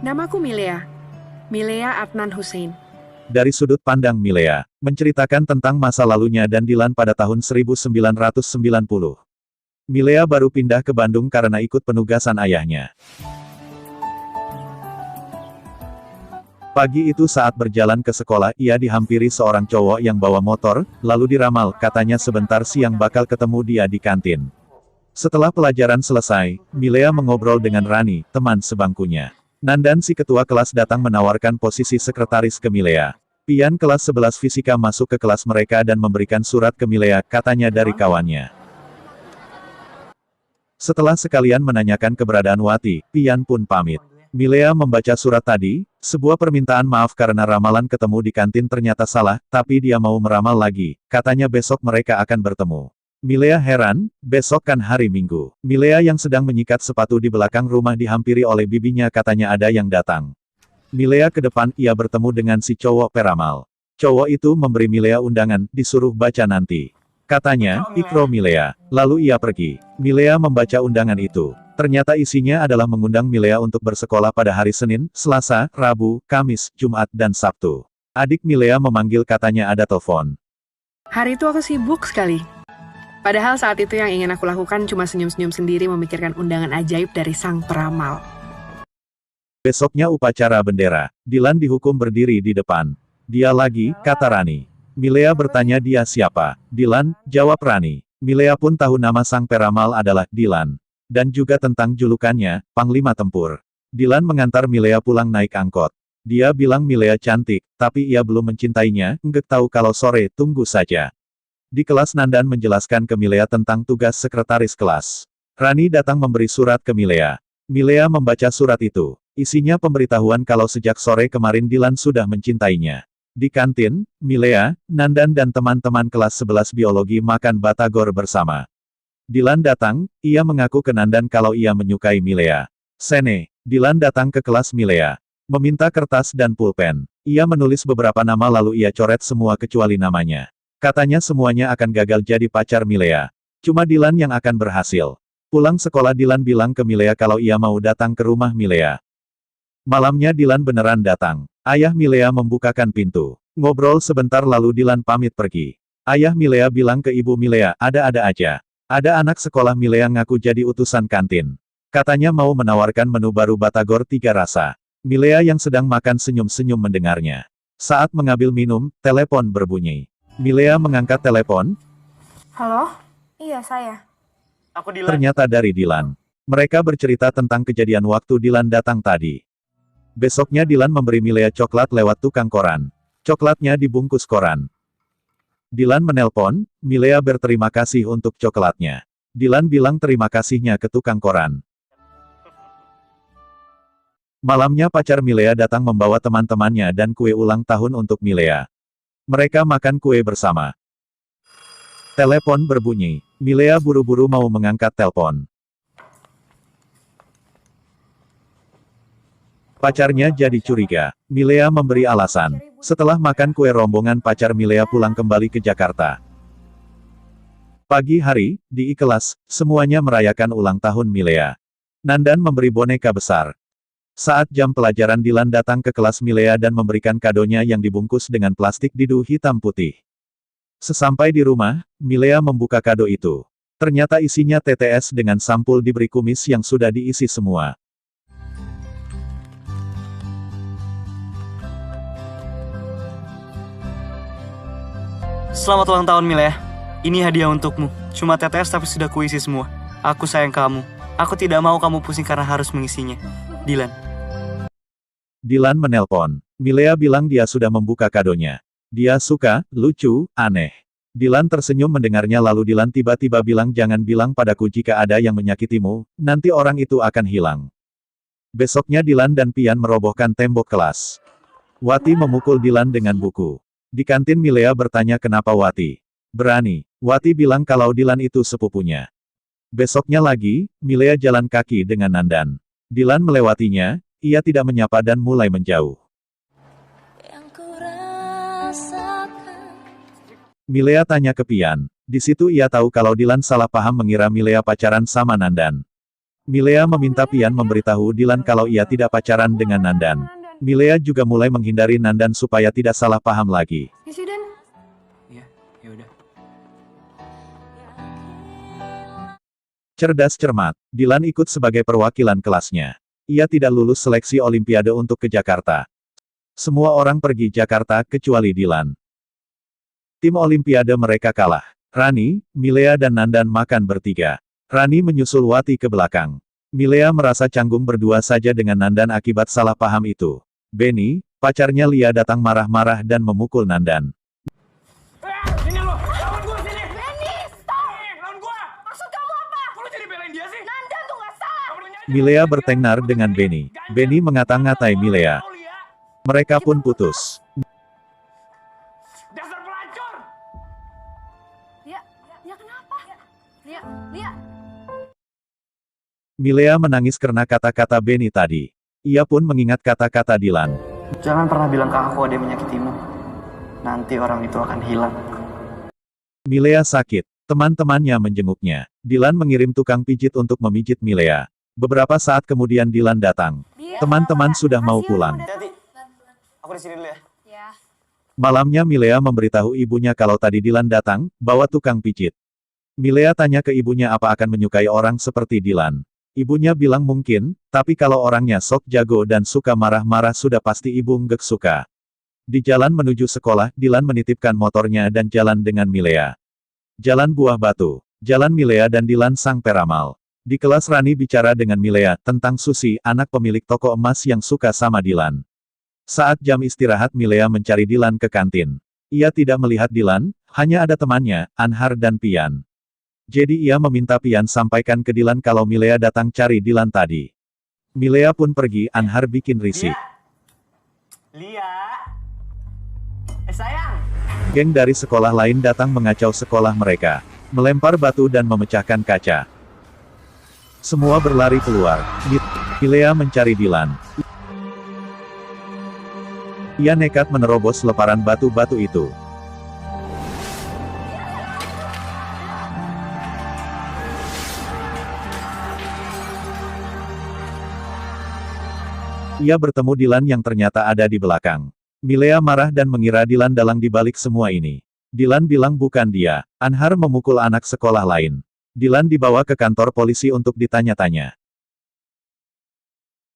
Namaku Milea. Milea Adnan Hussein. Dari sudut pandang Milea, menceritakan tentang masa lalunya dan Dilan pada tahun 1990. Milea baru pindah ke Bandung karena ikut penugasan ayahnya. Pagi itu saat berjalan ke sekolah ia dihampiri seorang cowok yang bawa motor, lalu diramal, katanya sebentar siang bakal ketemu dia di kantin. Setelah pelajaran selesai, Milea mengobrol dengan Rani, teman sebangkunya. Nandan si ketua kelas datang menawarkan posisi sekretaris ke Milea. Pian kelas 11 fisika masuk ke kelas mereka dan memberikan surat ke Milea, katanya dari kawannya. Setelah sekalian menanyakan keberadaan Wati, Pian pun pamit. Milea membaca surat tadi, sebuah permintaan maaf karena ramalan ketemu di kantin ternyata salah, tapi dia mau meramal lagi, katanya besok mereka akan bertemu. Milea heran, besok kan hari Minggu. Milea yang sedang menyikat sepatu di belakang rumah dihampiri oleh bibinya, katanya ada yang datang. Milea ke depan, ia bertemu dengan si cowok peramal. Cowok itu memberi Milea undangan, disuruh baca nanti. Katanya, ikro Milea. Lalu ia pergi. Milea membaca undangan itu. Ternyata isinya adalah mengundang Milea untuk bersekolah pada hari Senin, Selasa, Rabu, Kamis, Jumat, dan Sabtu. Adik Milea memanggil, katanya ada telepon. Hari itu aku sibuk sekali. Padahal saat itu yang ingin aku lakukan cuma senyum-senyum sendiri memikirkan undangan ajaib dari sang peramal. Besoknya upacara bendera. Dilan dihukum berdiri di depan. Dia lagi, kata Rani. Milea bertanya dia siapa. Dilan, jawab Rani. Milea pun tahu nama sang peramal adalah Dilan. Dan juga tentang julukannya, Panglima Tempur. Dilan mengantar Milea pulang naik angkot. Dia bilang Milea cantik, tapi ia belum mencintainya, nggak tahu kalau sore, tunggu saja. Di kelas Nandan menjelaskan ke Milea tentang tugas sekretaris kelas. Rani datang memberi surat ke Milea. Milea membaca surat itu. Isinya pemberitahuan kalau sejak sore kemarin Dilan sudah mencintainya. Di kantin, Milea, Nandan dan teman-teman kelas 11 biologi makan batagor bersama. Dilan datang, ia mengaku ke Nandan kalau ia menyukai Milea. Sene, Dilan datang ke kelas Milea. Meminta kertas dan pulpen. Ia menulis beberapa nama lalu ia coret semua kecuali namanya. Katanya semuanya akan gagal jadi pacar Milea. Cuma Dilan yang akan berhasil. Pulang sekolah Dilan bilang ke Milea kalau ia mau datang ke rumah Milea. Malamnya Dilan beneran datang. Ayah Milea membukakan pintu. Ngobrol sebentar lalu Dilan pamit pergi. Ayah Milea bilang ke ibu Milea, ada-ada aja. Ada anak sekolah Milea ngaku jadi utusan kantin. Katanya mau menawarkan menu baru batagor 3 rasa. Milea yang sedang makan senyum-senyum mendengarnya. Saat mengambil minum, telepon berbunyi. Milea mengangkat telepon. Halo? Iya, saya. Aku Dilan. Ternyata dari Dilan. Mereka bercerita tentang kejadian waktu Dilan datang tadi. Besoknya Dilan memberi Milea coklat lewat tukang koran. Coklatnya dibungkus koran. Dilan menelpon, Milea berterima kasih untuk coklatnya. Dilan bilang terima kasihnya ke tukang koran. Malamnya pacar Milea datang membawa teman-temannya dan kue ulang tahun untuk Milea. Mereka makan kue bersama. Telepon berbunyi. Milea buru-buru mau mengangkat telepon. Pacarnya jadi curiga. Milea memberi alasan. Setelah makan kue rombongan pacar Milea pulang kembali ke Jakarta. Pagi hari, di kelas, semuanya merayakan ulang tahun Milea. Nandan memberi boneka besar. Saat jam pelajaran Dilan datang ke kelas Milea dan memberikan kadonya yang dibungkus dengan plastik didu hitam putih. Sesampai di rumah, Milea membuka kado itu. Ternyata isinya TTS dengan sampul diberi kumis yang sudah diisi semua. Selamat ulang tahun Milea. Ini hadiah untukmu. Cuma TTS tapi sudah kuisi semua. Aku sayang kamu. Aku tidak mau kamu pusing karena harus mengisinya. Dilan. Dilan menelpon. Milea bilang dia sudah membuka kadonya. Dia suka, lucu, aneh. Dilan tersenyum mendengarnya lalu Dilan tiba-tiba bilang jangan bilang padaku jika ada yang menyakitimu, nanti orang itu akan hilang. Besoknya Dilan dan Pian merobohkan tembok kelas. Wati memukul Dilan dengan buku. Di kantin Milea bertanya kenapa Wati berani. Wati bilang kalau Dilan itu sepupunya. Besoknya lagi, Milea jalan kaki dengan Nandan. Dilan melewatinya, ia tidak menyapa dan mulai menjauh. Milea tanya ke Pian. Di situ ia tahu kalau Dilan salah paham mengira Milea pacaran sama Nandan. Milea meminta Pian memberitahu Dilan kalau ia tidak pacaran dengan Nandan. Milea juga mulai menghindari Nandan supaya tidak salah paham lagi. Ya sih, Dan. Iya, yaudah. Cerdas cermat, Dilan ikut sebagai perwakilan kelasnya. Ia tidak lulus seleksi Olimpiade untuk ke Jakarta. Semua orang pergi Jakarta kecuali Dilan. Tim Olimpiade mereka kalah. Rani, Milea dan Nandan makan bertiga. Rani menyusul Wati ke belakang. Milea merasa canggung berdua saja dengan Nandan akibat salah paham itu. Benny, pacarnya Lia datang marah-marah dan memukul Nandan. Ini lo, lawan gue sini. Benny, stop! Lawan gue. Maksud kamu apa? Kok lo jadi belain dia sih? Nandan tuh nggak salah. Milea bertengkar dengan Benny. Benny mengata-ngatai Milea. Mereka pun putus. Dasar pelacur. Lia kenapa? Lia. Milea menangis karena kata-kata Benny tadi. Ia pun mengingat kata-kata Dilan. Jangan pernah bilang ke aku ada yang menyakitimu. Nanti orang itu akan hilang. Milea sakit. Teman-temannya menjenguknya. Dilan mengirim tukang pijit untuk memijit Milea. Beberapa saat kemudian Dilan datang. Teman-teman sudah mau pulang. Hati-hati. Aku di sini dulu ya. Ya. Malamnya Milea memberitahu ibunya kalau tadi Dilan datang, bawa tukang pijit. Milea tanya ke ibunya apa akan menyukai orang seperti Dilan. Ibunya bilang mungkin, tapi kalau orangnya sok jago dan suka marah-marah sudah pasti ibu nggak suka. Di jalan menuju sekolah, Dilan menitipkan motornya dan jalan dengan Milea. Jalan Buah Batu. Jalan Milea dan Dilan sang peramal. Di kelas Rani bicara dengan Milea tentang Susi, anak pemilik toko emas yang suka sama Dilan. Saat jam istirahat Milea mencari Dilan ke kantin. Ia tidak melihat Dilan, hanya ada temannya, Anhar dan Pian. Jadi ia meminta Pian sampaikan ke Dilan kalau Milea datang cari Dilan tadi. Milea pun pergi, Anhar bikin risih. Lia. Sayang. Geng dari sekolah lain datang mengacau sekolah mereka. Melempar batu dan memecahkan kaca. Semua berlari keluar. Milea mencari Dilan. Ia nekat menerobos lemparan batu-batu itu. Ia bertemu Dilan yang ternyata ada di belakang. Milea marah dan mengira Dilan dalang di balik semua ini. Dilan bilang bukan dia. Anhar memukul anak sekolah lain. Dilan dibawa ke kantor polisi untuk ditanya-tanya.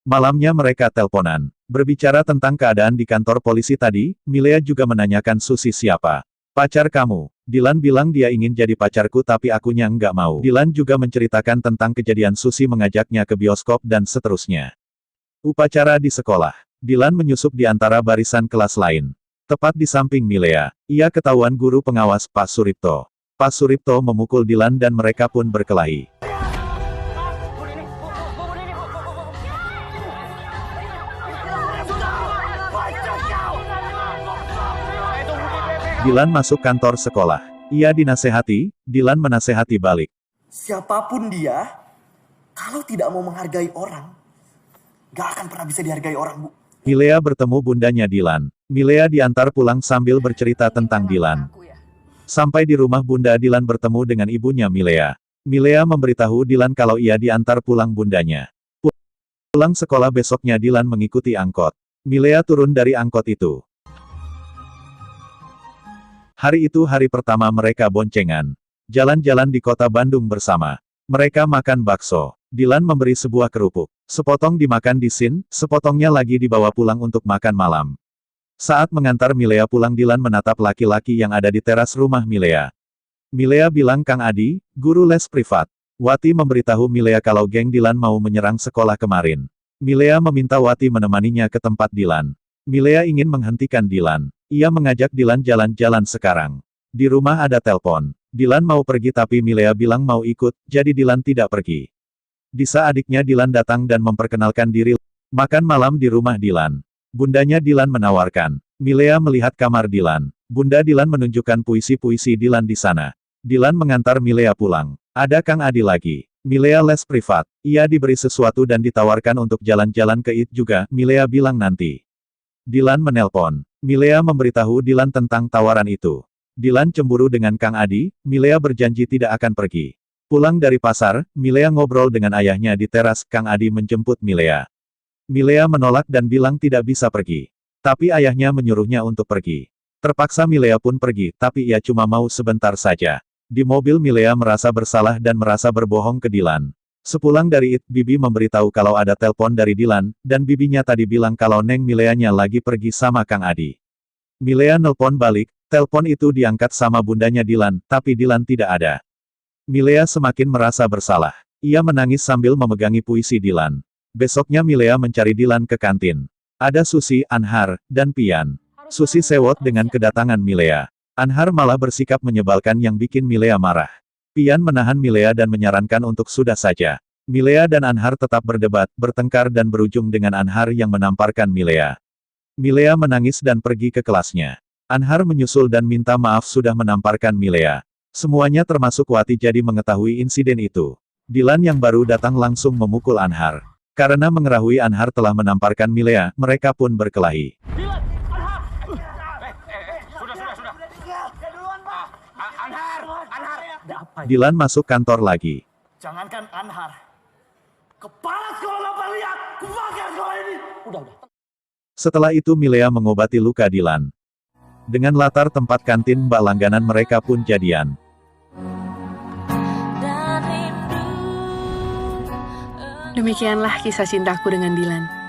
Malamnya mereka telponan. Berbicara tentang keadaan di kantor polisi tadi, Milea juga menanyakan Susi siapa. Pacar kamu. Dilan bilang dia ingin jadi pacarku tapi akunya nggak mau. Dilan juga menceritakan tentang kejadian Susi mengajaknya ke bioskop dan seterusnya. Upacara di sekolah. Dilan menyusup di antara barisan kelas lain. Tepat di samping Milea. Ia ketahuan guru pengawas Pak Suripto. Pak Suripto memukul Dilan dan mereka pun berkelahi. Dilan masuk kantor sekolah. Ia dinasehati, Dilan menasehati balik. Siapapun dia, kalau tidak mau menghargai orang, gak akan pernah bisa dihargai orang, Bu. Milea bertemu bundanya Dilan. Milea diantar pulang sambil bercerita tentang Dilan. Sampai di rumah bunda Dilan bertemu dengan ibunya Milea. Milea memberitahu Dilan kalau ia diantar pulang bundanya. Pulang sekolah besoknya Dilan mengikuti angkot. Milea turun dari angkot itu. Hari itu hari pertama mereka boncengan. Jalan-jalan di kota Bandung bersama. Mereka makan bakso. Dilan memberi sebuah kerupuk. Sepotong dimakan di Sin, sepotongnya lagi dibawa pulang untuk makan malam. Saat mengantar Milea pulang Dilan menatap laki-laki yang ada di teras rumah Milea. Milea bilang Kang Adi, guru les privat. Wati memberitahu Milea kalau geng Dilan mau menyerang sekolah kemarin. Milea meminta Wati menemaninya ke tempat Dilan. Milea ingin menghentikan Dilan. Ia mengajak Dilan jalan-jalan sekarang. Di rumah ada telepon. Dilan mau pergi tapi Milea bilang mau ikut, jadi Dilan tidak pergi. Disa adiknya Dilan datang dan memperkenalkan diri. Makan malam di rumah Dilan. Bundanya Dilan menawarkan. Milea melihat kamar Dilan. Bunda Dilan menunjukkan puisi-puisi Dilan di sana. Dilan mengantar Milea pulang. Ada Kang Adi lagi. Milea les privat. Ia diberi sesuatu dan ditawarkan untuk jalan-jalan ke IT juga, Milea bilang nanti. Dilan menelpon. Milea memberitahu Dilan tentang tawaran itu. Dilan cemburu dengan Kang Adi, Milea berjanji tidak akan pergi. Pulang dari pasar, Milea ngobrol dengan ayahnya di teras. Kang Adi menjemput Milea. Milea menolak dan bilang tidak bisa pergi. Tapi ayahnya menyuruhnya untuk pergi. Terpaksa Milea pun pergi, tapi ia cuma mau sebentar saja. Di mobil Milea merasa bersalah dan merasa berbohong ke Dilan. Sepulang dari itu, Bibi memberitahu kalau ada telepon dari Dilan, dan bibinya tadi bilang kalau Neng Mileanya lagi pergi sama Kang Adi. Milea nelpon balik, telepon itu diangkat sama bundanya Dilan, tapi Dilan tidak ada. Milea semakin merasa bersalah. Ia menangis sambil memegangi puisi Dilan. Besoknya Milea mencari Dilan ke kantin. Ada Susi, Anhar, dan Pian. Susi sewot dengan kedatangan Milea. Anhar malah bersikap menyebalkan yang bikin Milea marah. Pian menahan Milea dan menyarankan untuk sudah saja. Milea dan Anhar tetap berdebat, bertengkar dan berujung dengan Anhar yang menamparkan Milea. Milea menangis dan pergi ke kelasnya. Anhar menyusul dan minta maaf sudah menamparkan Milea. Semuanya termasuk Wati jadi mengetahui insiden itu. Dilan yang baru datang langsung memukul Anhar. Karena mengetahui Anhar telah menamparkan Milea, mereka pun berkelahi. Dilan masuk kantor lagi. Jangankan Anhar. Kepala sekolah Bapak lihat, kebakar sekolah ini. Udah. Setelah itu Milea mengobati luka Dilan. Dengan latar tempat kantin mbak langganan mereka pun jadian. Demikianlah kisah cintaku dengan Dilan.